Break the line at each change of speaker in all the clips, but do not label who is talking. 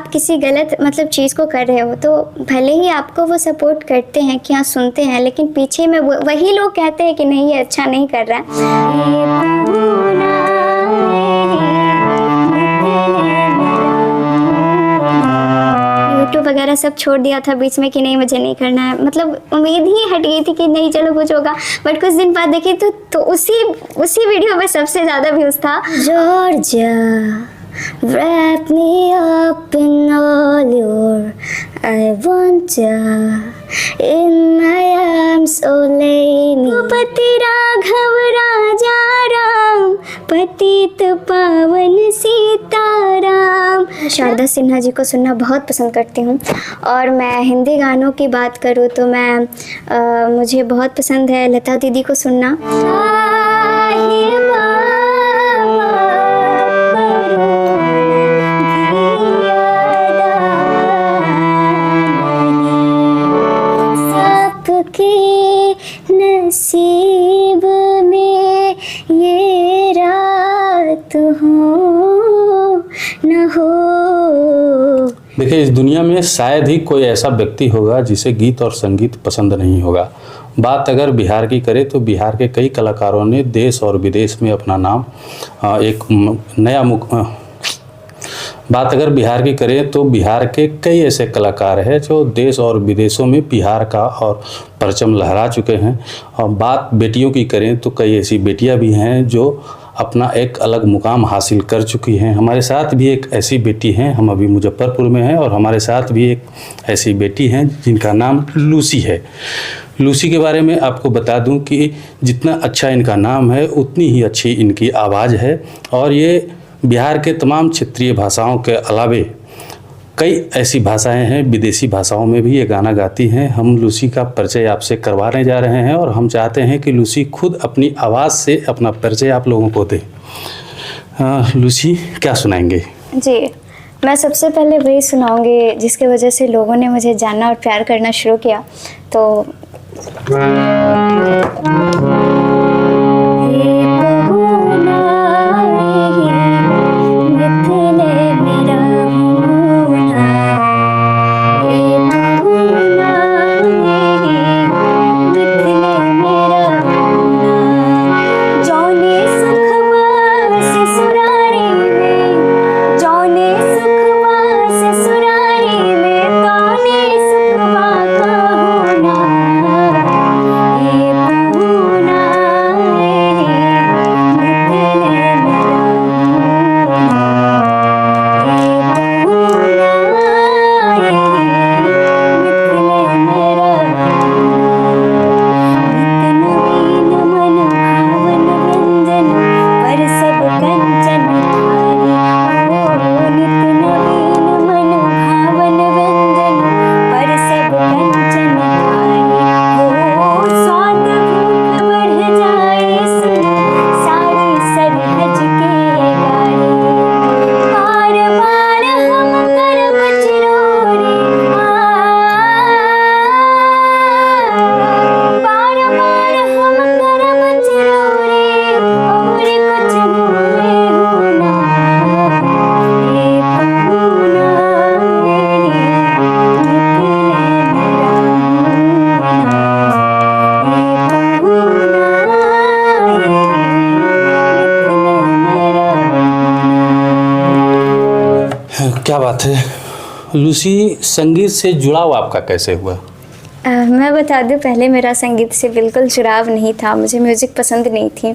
आप किसी गलत मतलब चीज़ को कर रहे हो तो भले ही आपको वो सपोर्ट करते हैं कि हाँ सुनते हैं, लेकिन पीछे में वही लोग कहते हैं कि नहीं ये अच्छा नहीं कर रहा है। यूट्यूब वगैरह सब छोड़ दिया था बीच में कि नहीं मुझे नहीं करना है, मतलब उम्मीद ही हट गई थी कि नहीं चलो कुछ होगा। बट कुछ दिन बाद देखी तो उसी वीडियो में सबसे ज़्यादा व्यूज़ था। Georgia wrap me up in all your I want ya in my arms, oh lay me। पति राघव राजा राम, पतित पावन सीताराम। शारदा सिन्हा जी को सुनना बहुत पसंद करती हूँ। और मैं हिंदी गानों की बात करूँ तो मुझे बहुत पसंद है लता दीदी को सुनना। नसीब में ये रात हो न हो।
देखिए, इस दुनिया में शायद ही कोई ऐसा व्यक्ति होगा जिसे गीत और संगीत पसंद नहीं होगा। बात अगर बिहार की करें तो बिहार के कई कलाकारों ने देश और विदेश में अपना नाम बात अगर बिहार की करें तो बिहार के कई ऐसे कलाकार हैं जो देश और विदेशों में बिहार का और परचम लहरा चुके हैं। और बात बेटियों की करें तो कई ऐसी बेटियां भी हैं जो अपना एक अलग मुकाम हासिल कर चुकी हैं। हमारे साथ भी एक ऐसी बेटी हैं, हम अभी मुजफ्फरपुर में हैं और हमारे साथ भी एक ऐसी बेटी हैं जिनका नाम लूसी है। लूसी के बारे में आपको बता दूं कि जितना अच्छा इनका नाम है उतनी ही अच्छी इनकी आवाज़ है। और ये बिहार के तमाम क्षेत्रीय भाषाओं के अलावे कई ऐसी भाषाएं हैं, विदेशी भाषाओं में भी ये गाना गाती हैं। हम लूसी का परिचय आपसे करवाने जा रहे हैं और हम चाहते हैं कि लूसी खुद अपनी आवाज़ से अपना परिचय आप लोगों को दे। लूसी क्या सुनाएंगे?
जी, मैं सबसे पहले वही सुनाऊंगी जिसकी वजह से लोगों ने मुझे जानना और प्यार करना शुरू किया। तो
क्या बात है। लूसी, संगीत से जुड़ाव आपका कैसे हुआ?
मैं बता दूं, पहले मेरा संगीत से बिल्कुल जुड़ाव नहीं था, मुझे म्यूज़िक पसंद नहीं थी।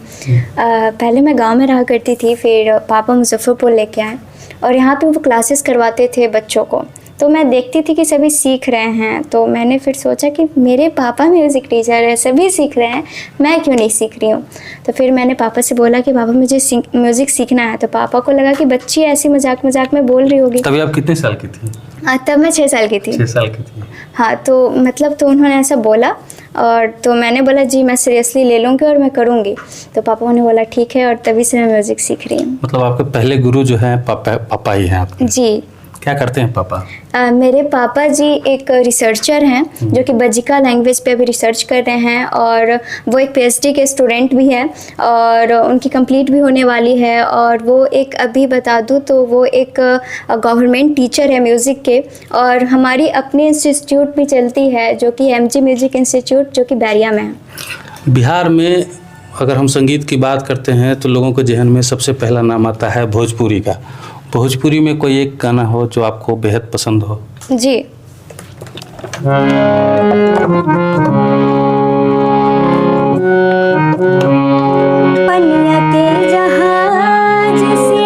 पहले मैं गांव में रहा करती थी, फिर पापा मुजफ्फरपुर लेके आए और यहाँ पे वो क्लासेस करवाते थे बच्चों को। तो मैं देखती थी कि सभी सीख रहे हैं, तो मैंने फिर सोचा कि मेरे पापा म्यूज़िक टीचर है, सभी सीख रहे हैं, मैं क्यों नहीं सीख रही हूँ। तो फिर मैंने पापा से बोला कि पापा मुझे म्यूज़िक सीखना है। तो पापा को लगा कि बच्ची ऐसी मजाक मजाक में बोल रही होगी।
तभी आप कितने साल की थी?
तब मैं 6 साल की थी।
6 साल की थी।
हाँ, तो मतलब तो उन्होंने ऐसा बोला और तो मैंने बोला जी मैं सीरियसली ले लूँगी और मैं करूँगी। तो पापा ने बोला ठीक है, और तभी से मैं म्यूज़िक सीख रही हूँ।
मतलब आपके पहले गुरु जो हैं पापा ही हैं आपके?
जी।
क्या करते हैं पापा?
मेरे पापा जी एक रिसर्चर हैं जो कि बजिका लैंग्वेज पे अभी रिसर्च कर रहे हैं, और वो एक पीएचडी के स्टूडेंट भी है और उनकी कंप्लीट भी होने वाली है। और वो एक, अभी बता दूँ तो वो एक गवर्नमेंट टीचर है म्यूज़िक के, और हमारी अपनी इंस्टीट्यूट भी चलती है जो कि एमजी म्यूज़िक इंस्टीट्यूट, जो कि बैरिया में है।
बिहार में अगर हम संगीत की बात करते हैं तो लोगों के जहन में सबसे पहला नाम आता है भोजपुरी का। भोजपुरी में कोई एक गाना हो जो आपको बेहद पसंद हो?
जी। पनिया के जहाज से,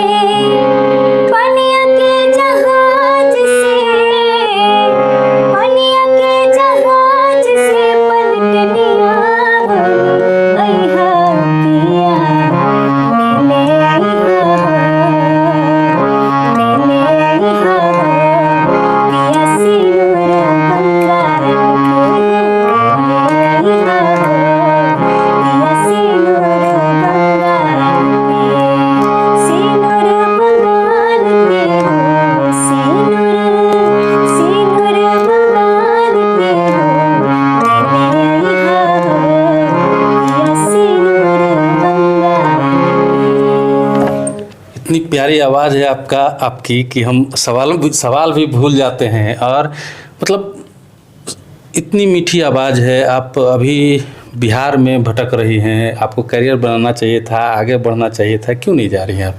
पनिया के जहाज से, पनिया के जहाज से पलटनिया अइहा पिया, ले ले अइहा, ले ले अइहा पिया सिनुर गंगा के, ले अइहा पिया सिनुर गंगा के, सिनुर बंगाल के हो, सिनुर, सिनुर बंगाल के हो, ले ले अइहा पिया सिनुर गंगा के।
इतनी प्यारी आवाज़ है आपकी कि हम सवाल भी भूल जाते हैं। और मतलब इतनी मीठी आवाज़ है। आप अभी बिहार में भटक रही हैं, आपको करियर बनाना चाहिए था, आगे बढ़ना चाहिए था, क्यों नहीं जा रही हैं आप?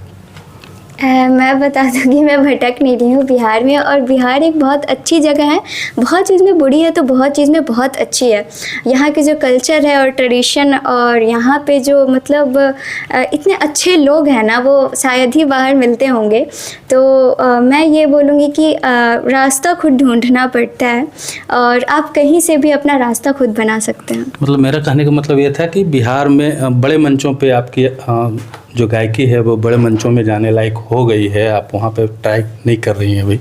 मैं बता दूँ कि मैं भटक नहीं रही हूँ बिहार में, और बिहार एक बहुत अच्छी जगह है। बहुत चीज़ में बुरी है तो बहुत चीज़ में बहुत अच्छी है। यहाँ के जो कल्चर है और ट्रेडिशन, और यहाँ पे जो मतलब इतने अच्छे लोग हैं ना, वो शायद ही बाहर मिलते होंगे। तो मैं ये बोलूँगी कि रास्ता खुद ढूंढना पड़ता है, और आप कहीं से भी अपना रास्ता खुद बना सकते हैं।
मतलब मेरा कहने का मतलब ये था कि बिहार में बड़े मंचों पे आपकी जो गायकी है वो बड़े मंचों में जाने लायक हो गई है, आप वहाँ पे ट्राई नहीं कर रही हैं अभी?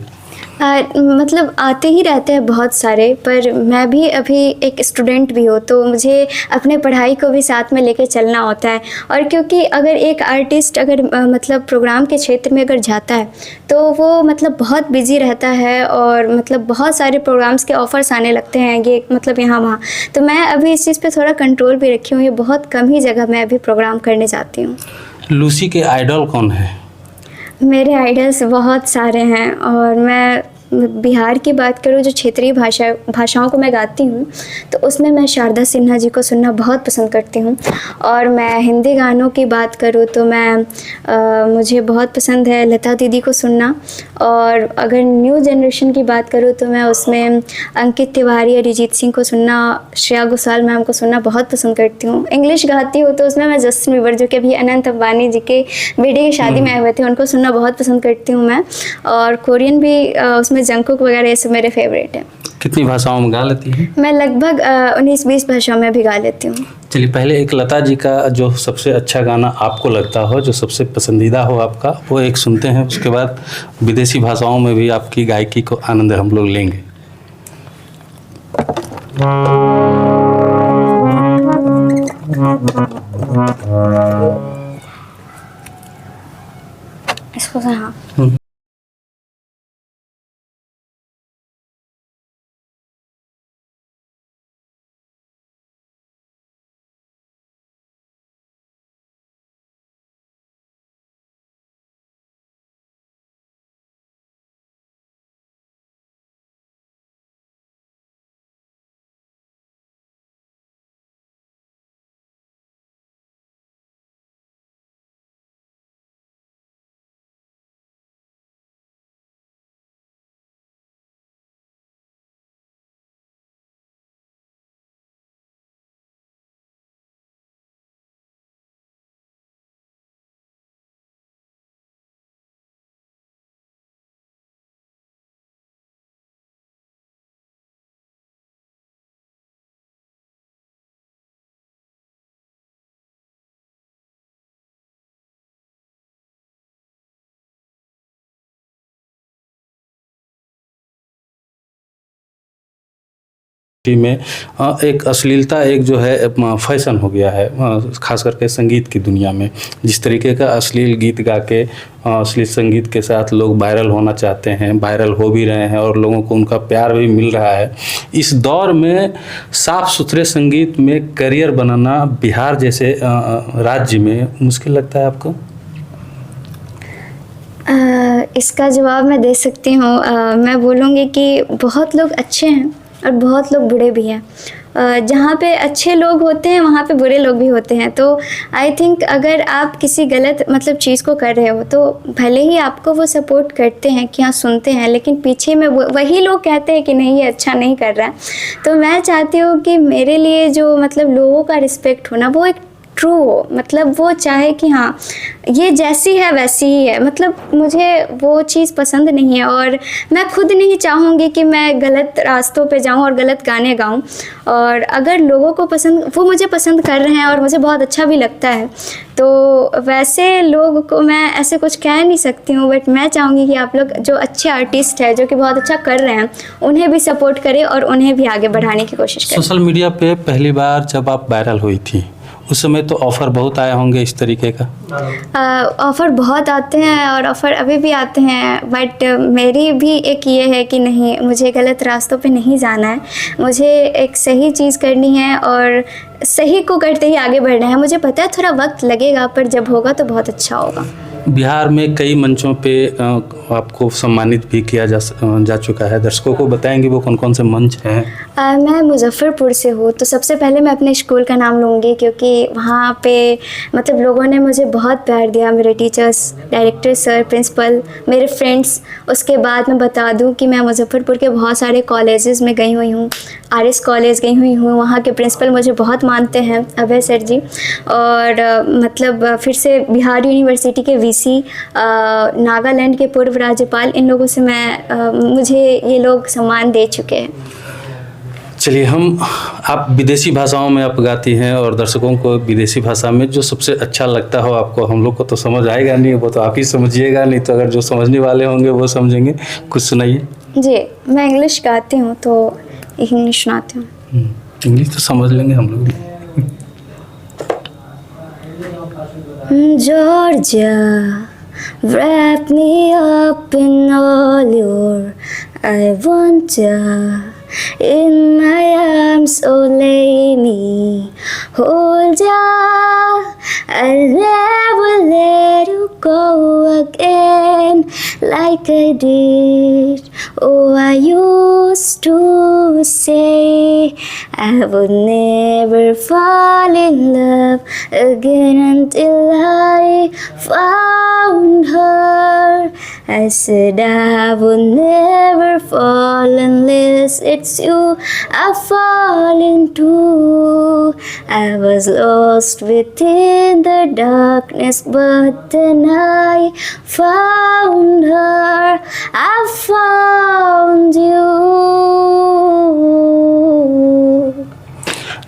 मतलब आते ही रहते हैं बहुत सारे, पर मैं भी अभी एक स्टूडेंट भी हूँ, तो मुझे अपने पढ़ाई को भी साथ में लेके चलना होता है। और क्योंकि अगर एक आर्टिस्ट अगर मतलब प्रोग्राम के क्षेत्र में अगर जाता है तो वो मतलब बहुत बिजी रहता है, और मतलब बहुत सारे प्रोग्राम्स के ऑफ़र्स आने लगते हैं ये मतलब यहाँ वहाँ। तो मैं अभी इस चीज़ पे थोड़ा कंट्रोल भी रखी हूँ, ये बहुत कम ही जगह मैं अभी प्रोग्राम करने जाती हूँ।
लूसी के आइडल कौन है?
मेरे आइडल्स बहुत सारे हैं, और मैं बिहार की बात करूँ, जो क्षेत्रीय भाषाओं को मैं गाती हूँ, तो उसमें मैं शारदा सिन्हा जी को सुनना बहुत पसंद करती हूँ। और मैं हिंदी गानों की बात करूँ तो मुझे बहुत पसंद है लता दीदी को सुनना। और अगर न्यू जनरेशन की बात करूँ तो मैं उसमें अंकित तिवारी, अरिजीत सिंह को सुनना, श्रेया घोषाल मैम को सुनना बहुत पसंद करती हूँ। इंग्लिश गाती हूँ तो उसमें मैं जस्टिन बीबर, जो कि अभी अनंत अंबानी जी के बेटे की शादी में आए हुए थे, उनको सुनना बहुत पसंद करती हूँ मैं। और कोरियन भी उसमें जंगकुक वगैरह, ये सब मेरे फेवरेट हैं।
कितनी भाषाओं में गा लेती हैं?
मैं लगभग 19-20 भाषाओं में भी गा लेती हूँ।
चलिए, पहले एक लता जी का जो सबसे अच्छा गाना आपको लगता हो, जो सबसे पसंदीदा हो आपका, वो एक सुनते हैं। उसके बाद विदेशी भाषाओं में भी आपकी गायकी को आनंद हम लोग लेंगे।
इसको हाँ।
में एक अश्लीलता एक जो है फैशन हो गया है, खास करके संगीत की दुनिया में। जिस तरीके का अश्लील गीत गा के अश्लील संगीत के साथ लोग वायरल होना चाहते हैं, वायरल हो भी रहे हैं और लोगों को उनका प्यार भी मिल रहा है। इस दौर में साफ सुथरे संगीत में करियर बनाना बिहार जैसे राज्य में मुश्किल लगता है आपको?
इसका जवाब मैं दे सकती हूँ। मैं बोलूँगी कि बहुत लोग अच्छे हैं और बहुत लोग बुरे भी हैं। जहाँ पे अच्छे लोग होते हैं वहाँ पे बुरे लोग भी होते हैं। तो आई थिंक अगर आप किसी गलत मतलब चीज़ को कर रहे हो तो भले ही आपको वो सपोर्ट करते हैं कि हाँ सुनते हैं, लेकिन पीछे में वही लोग कहते हैं कि नहीं ये अच्छा नहीं कर रहा है। तो मैं चाहती हूँ कि मेरे लिए जो मतलब लोगों का रिस्पेक्ट होना वो एक ट्रू हो, मतलब वो चाहे कि हाँ ये जैसी है वैसी ही है। मतलब मुझे वो चीज़ पसंद नहीं है और मैं खुद नहीं चाहूँगी कि मैं गलत रास्तों पे जाऊँ और गलत गाने गाऊँ। और अगर लोगों को पसंद, वो मुझे पसंद कर रहे हैं और मुझे बहुत अच्छा भी लगता है, तो वैसे लोग को मैं ऐसे कुछ कह नहीं सकती हूँ। बट मैं चाहूँगी कि आप लोग जो अच्छे आर्टिस्ट हैं जो कि बहुत अच्छा कर रहे हैं उन्हें भी सपोर्ट करें और उन्हें भी आगे बढ़ाने की कोशिश करें।
सोशल मीडिया पे पहली बार जब आप वायरल हुई थी उस समय तो ऑफ़र बहुत आए होंगे इस तरीके का?
ऑफ़र बहुत आते हैं और ऑफ़र अभी भी आते हैं। बट मेरी भी एक ये है कि नहीं, मुझे गलत रास्तों पे नहीं जाना है। मुझे एक सही चीज़ करनी है और सही को करते ही आगे बढ़ना है। मुझे पता है थोड़ा वक्त लगेगा पर जब होगा तो बहुत अच्छा होगा।
बिहार में कई मंचों पे आपको सम्मानित भी किया जा चुका है। दर्शकों को बताएंगे वो कौन कौन से मंच हैं?
मैं मुजफ्फरपुर से हूँ, तो सबसे पहले मैं अपने स्कूल का नाम लूँगी क्योंकि वहाँ पे मतलब लोगों ने मुझे बहुत प्यार दिया, मेरे टीचर्स, डायरेक्टर सर, प्रिंसिपल, मेरे फ्रेंड्स। उसके बाद मैं बता दूँ कि मैं मुजफ्फरपुर के बहुत सारे कॉलेजेस में गई हुई हूँ। RS कॉलेज गई हुई हूँ, वहाँ के प्रिंसिपल मुझे बहुत मानते हैं, अभय सर जी। और मतलब फिर से बिहार यूनिवर्सिटी के VC, नागालैंड के पूर्व राज्यपाल, इन लोगों से मुझे ये लोग सम्मान दे चुके हैं।
चलिए, आप विदेशी भाषाओं में आप गाती हैं और दर्शकों को विदेशी भाषा में जो सबसे अच्छा लगता हो आपको, हम लोग को तो समझ आएगा नहीं, वो तो आप ही समझिएगा, नहीं तो अगर जो समझने वाले होंगे वो समझेंगे। कुछ सुनाइए। जी,
मैं इंग्लिश गाती हूँ तो इंग्लिश सुनाती हूँ।
इंग्लिश तो समझ लेंगे हम लोग।
Georgia, wrap me up in all your I want ya in my arms, oh lay me, hold ya, I'll never let you go again like I did. Oh, I used to say I would never fall in love again until I found her. I said I would never fall unless it's you I fall into. I was lost within the darkness, but then I found her. I found you.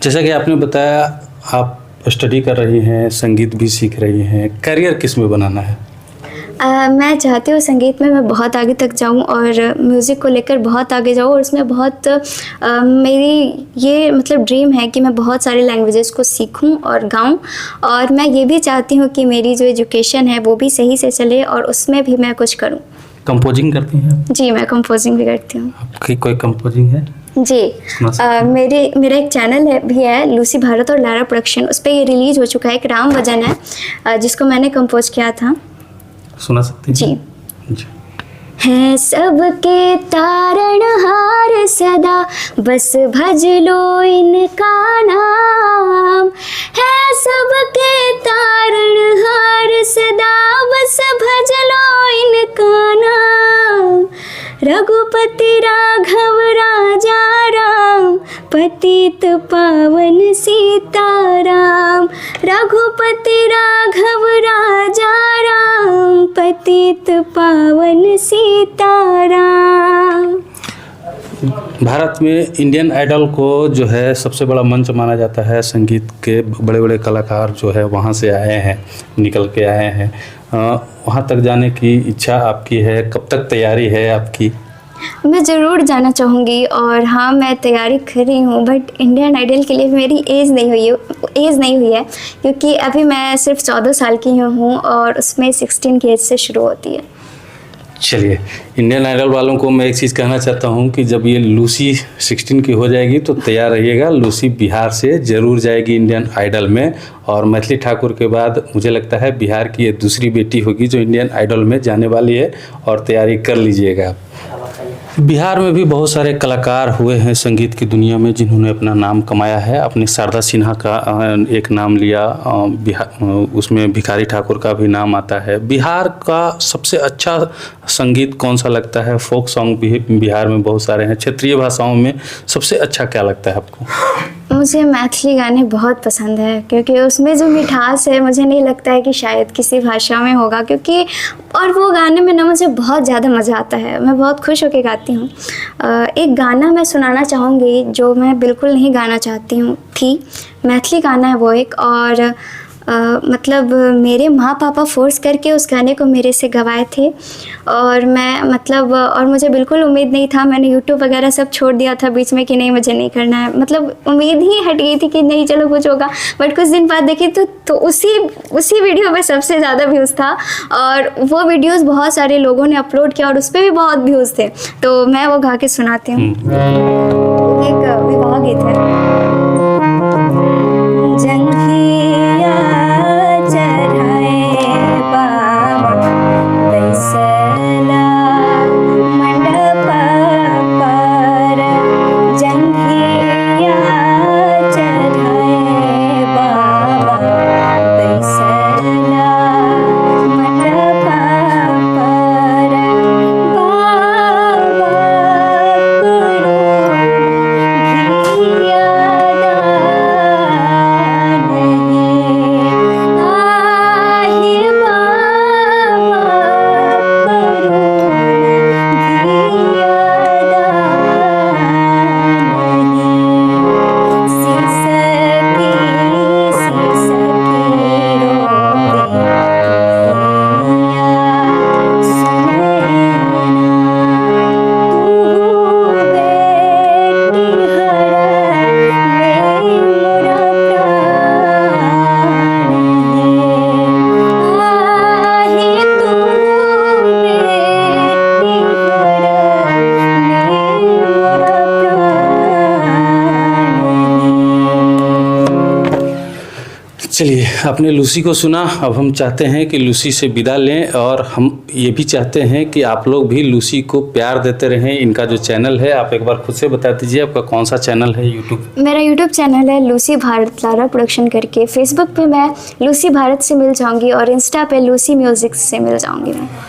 जैसा कि आपने बताया, आप study कर रही हैं, संगीत भी सीख रही हैं, करियर किस में बनाना है?
मैं चाहती हूँ संगीत में मैं बहुत आगे तक जाऊँ और म्यूज़िक को लेकर बहुत आगे जाऊँ। और उसमें बहुत मेरी ये मतलब ड्रीम है कि मैं बहुत सारे लैंग्वेजेस को सीखूँ और गाऊँ। और मैं ये भी चाहती हहूँ कि मेरी जो एजुकेशन है वो भी सही से चले और उसमें भी मैं कुछ करूँ।
कंपोजिंग करती हैं?
जी, मैं कंपोजिंग भी करती हूँ।
आपकी कोई कंपोजिंग है?
जी, मेरा एक चैनल है लूसी भारत और लारा प्रोडक्शन, उस पर ये रिलीज़ हो चुका है। एक राम भजन है जिसको मैंने कंपोज किया था।
सुना सकती हैं?
जी। है सबके तारणहार सदा, बस भज लो इनका नाम। है सबके तारणहार सदा, बस भज लो इनका नाम। रघुपति राघव राजा राम, पतित पावन सीताराम। रघुपति राघव राजा राम, पतित पावन सीताराम।
भारत में इंडियन आइडल को जो है सबसे बड़ा मंच माना जाता है। संगीत के बड़े बड़े कलाकार जो है वहाँ से आए हैं, निकल के आए हैं। वहाँ तक जाने की इच्छा आपकी है? कब तक तैयारी है आपकी?
मैं ज़रूर जाना चाहूँगी और हाँ, मैं तैयारी कर रही हूँ, बट इंडियन आइडल के लिए मेरी एज नहीं हुई है क्योंकि अभी मैं सिर्फ 14 साल की हूँ और उसमें 16 की एज से शुरू होती है।
चलिए, इंडियन आइडल वालों को मैं एक चीज़ कहना चाहता हूँ कि जब ये लूसी 16 की हो जाएगी तो तैयार रहिएगा। लूसी बिहार से ज़रूर जाएगी इंडियन आइडल में, और मैथिली ठाकुर के बाद मुझे लगता है बिहार की ये दूसरी बेटी होगी जो इंडियन आइडल में जाने वाली है, और तैयारी कर लीजिएगा। बिहार में भी बहुत सारे कलाकार हुए हैं संगीत की दुनिया में जिन्होंने अपना नाम कमाया है। अपने शारदा सिन्हा का एक नाम लिया, उसमें भिखारी ठाकुर का भी नाम आता है। बिहार का सबसे अच्छा संगीत कौन सा लगता है? फोक सॉन्ग भी बिहार में बहुत सारे हैं। क्षेत्रीय भाषाओं में सबसे अच्छा क्या लगता है आपको?
मुझे मैथिली गाने बहुत पसंद है क्योंकि उसमें जो मिठास है मुझे नहीं लगता है कि शायद किसी भाषा में होगा, क्योंकि और वो गाने में ना मुझे बहुत ज़्यादा मज़ा आता है, मैं बहुत खुश होकर गाती हूँ। एक गाना मैं सुनाना चाहूँगी जो मैं बिल्कुल नहीं गाना चाहती हूँ थी, मैथिली गाना है वो एक, और मतलब मेरे माँ पापा फोर्स करके उस गाने को मेरे से गवाए थे और मैं मतलब और मुझे बिल्कुल उम्मीद नहीं था। मैंने यूट्यूब वगैरह सब छोड़ दिया था बीच में कि नहीं मुझे नहीं करना है, मतलब उम्मीद ही हट गई थी कि नहीं चलो कुछ होगा। बट कुछ दिन बाद देखी तो उसी वीडियो में सबसे ज़्यादा व्यूज़ था और वो वीडियोस बहुत सारे लोगों ने अपलोड किया और उस पर भी बहुत व्यूज़ थे। तो मैं वो गा के सुनाती हूँ। एक विवाह गीत है। जंघिया चढ़ाए बाबा बैसला मंडप पर, जंघिया चढ़ाए बाबा बैसला मंडप पर, बाबा करो घिया
चलिए, आपने लूसी को सुना, अब हम चाहते हैं कि लूसी से विदा लें और हम ये भी चाहते हैं कि आप लोग भी लूसी को प्यार देते रहें। इनका जो चैनल है आप एक बार खुद से बता दीजिए, आपका कौन सा चैनल है यूट्यूब? मेरा यूट्यूब चैनल है लूसी भारत लारा प्रोडक्शन करके। फेसबुक पे मैं लूसी भारत से मिल जाऊंगी और इंस्टा पे लूसी म्यूज़िक से मिल जाऊंगी मैं।